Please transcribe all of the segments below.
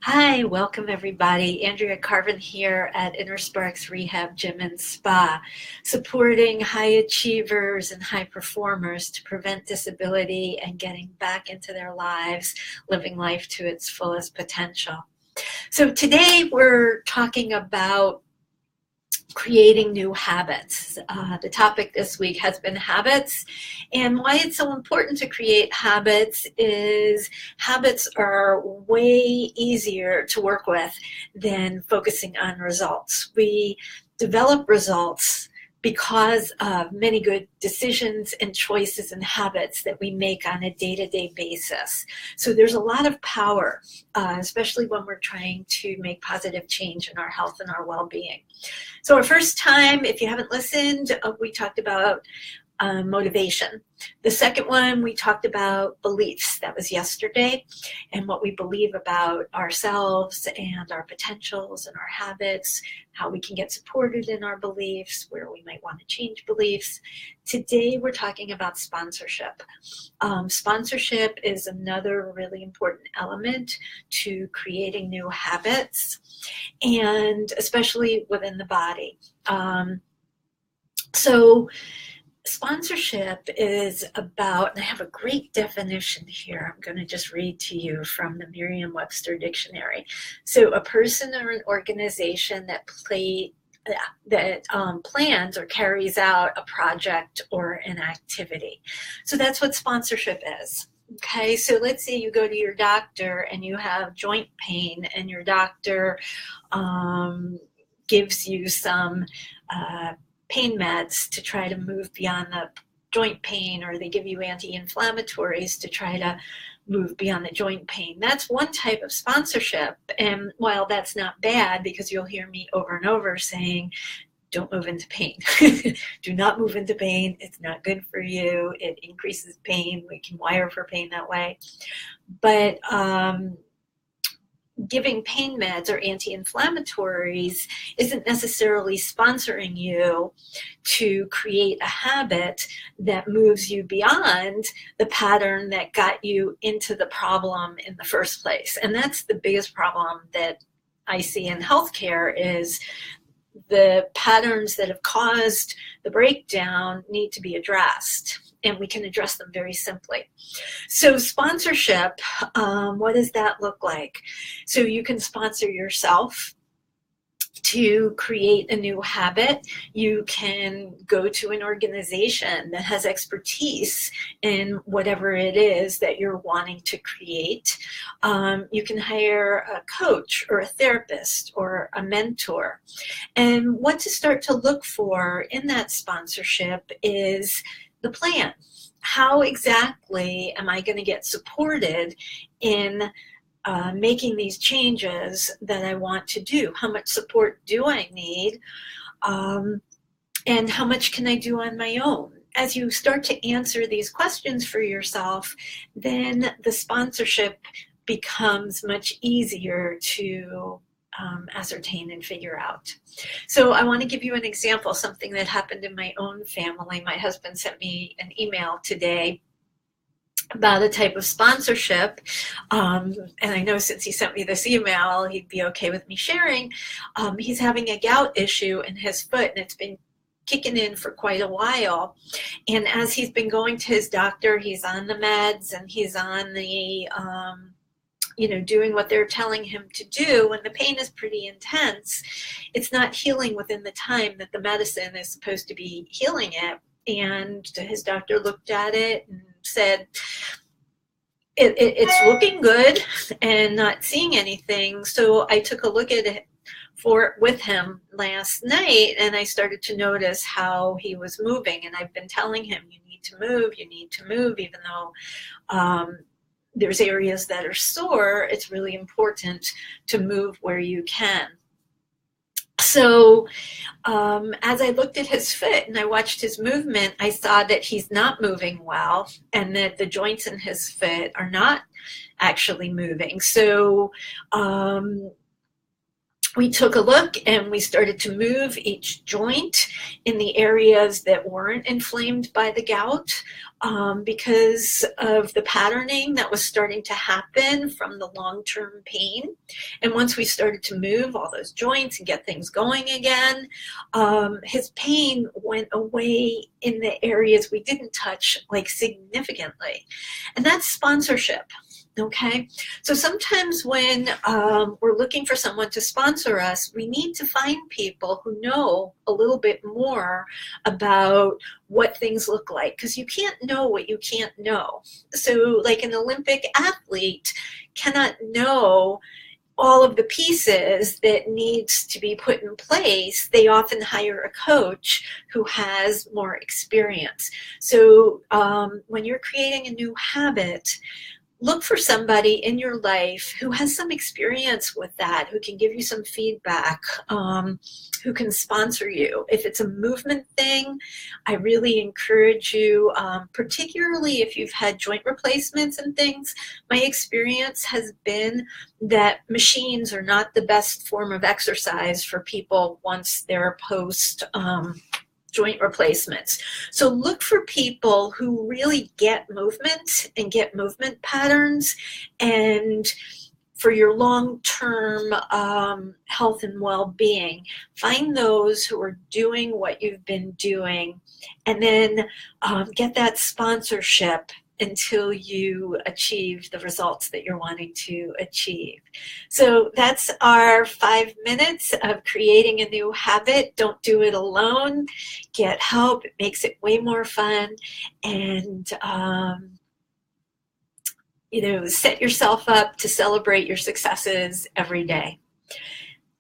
Hi, welcome everybody. Andrea Carvin here at Inner Sparks Rehab Gym and Spa, supporting high achievers and high performers to prevent disability and getting back into their lives, living life to its fullest potential. So today we're talking about creating new habits. The topic this week has been habits, and why it's so important to create habits is habits are way easier to work with than focusing on results. We develop results because of many good decisions and choices and habits that we make on a day-to-day basis. So there's a lot of power, especially when we're trying to make positive change in our health and our well-being. So our first time, if you haven't listened, we talked about motivation. The second one, we talked about beliefs. That was yesterday, and what we believe about ourselves and our potentials and our habits, how we can get supported in our beliefs, where we might want to change beliefs. Today, we're talking about sponsorship. Sponsorship is another really important element to creating new habits, and especially within the body. So sponsorship is about, and I have a great definition here, I'm going to just read to you from the Merriam-Webster dictionary. So a person or an organization that plans or carries out a project or an activity. So that's what sponsorship is. Okay, so let's say you go to your doctor and you have joint pain, and your doctor gives you some pain meds to try to move beyond the joint pain, or they give you anti-inflammatories to try to move beyond the joint pain. That's one type of sponsorship. And while that's not bad, because you'll hear me over and over saying, don't move into pain. Do not move into pain. It's not good for you. It increases pain. We can wire for pain that way. But giving pain meds or anti-inflammatories isn't necessarily sponsoring you to create a habit that moves you beyond the pattern that got you into the problem in the first place. And that's the biggest problem that I see in healthcare, is the patterns that have caused the breakdown need to be addressed, and we can address them very simply. So sponsorship, what does that look like? So you can sponsor yourself to create a new habit. You can go to an organization that has expertise in whatever it is that you're wanting to create. You can hire a coach or a therapist or a mentor. And what to start to look for in that sponsorship is the plan. How exactly am I going to get supported in making these changes that I want to do? How much support do I need? And how much can I do on my own? As you start to answer these questions for yourself, then the sponsorship becomes much easier to ascertain and figure out. So I want to give you an example, something that happened in my own family. My husband sent me an email today about a type of sponsorship, and I know since he sent me this email, he'd be okay with me sharing. He's having a gout issue in his foot, and it's been kicking in for quite a while. And as he's been going to his doctor, he's on the meds and he's on the doing what they're telling him to do, and the pain is pretty intense. It's not healing within the time that the medicine is supposed to be healing it. And his doctor looked at it and said, it's looking good and not seeing anything. So I took a look at it with him last night, and I started to notice how he was moving. And I've been telling him, you need to move, even though there's areas that are sore. It's really important to move where you can. So as I looked at his foot and I watched his movement, I saw that he's not moving well, and that the joints in his foot are not actually moving. So we took a look and we started to move each joint in the areas that weren't inflamed by the gout, because of the patterning that was starting to happen from the long-term pain. And once we started to move all those joints and get things going again, his pain went away in the areas we didn't touch, like, significantly. And that's sponsorship. Okay, so sometimes when we're looking for someone to sponsor us, we need to find people who know a little bit more about what things look like, because you can't know what you can't know. So, like, an Olympic athlete cannot know all of the pieces that needs to be put in place. They often hire a coach who has more experience. So when you're creating a new habit, look for somebody in your life who has some experience with that, who can give you some feedback, who can sponsor you. If it's a movement thing, I really encourage you, particularly if you've had joint replacements and things. My experience has been that machines are not the best form of exercise for people once they're post joint replacements. So look for people who really get movement and get movement patterns, and for your long-term health and well-being, find those who are doing what you've been doing, and then get that sponsorship until you achieve the results that you're wanting to achieve. So that's our 5 minutes of creating a new habit. Don't do it alone. Get help. It makes it way more fun. And set yourself up to celebrate your successes every day.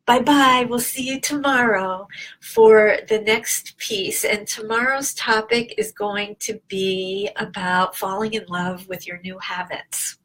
Bye-bye. We'll see you tomorrow for the next piece. And tomorrow's topic is going to be about falling in love with your new habits.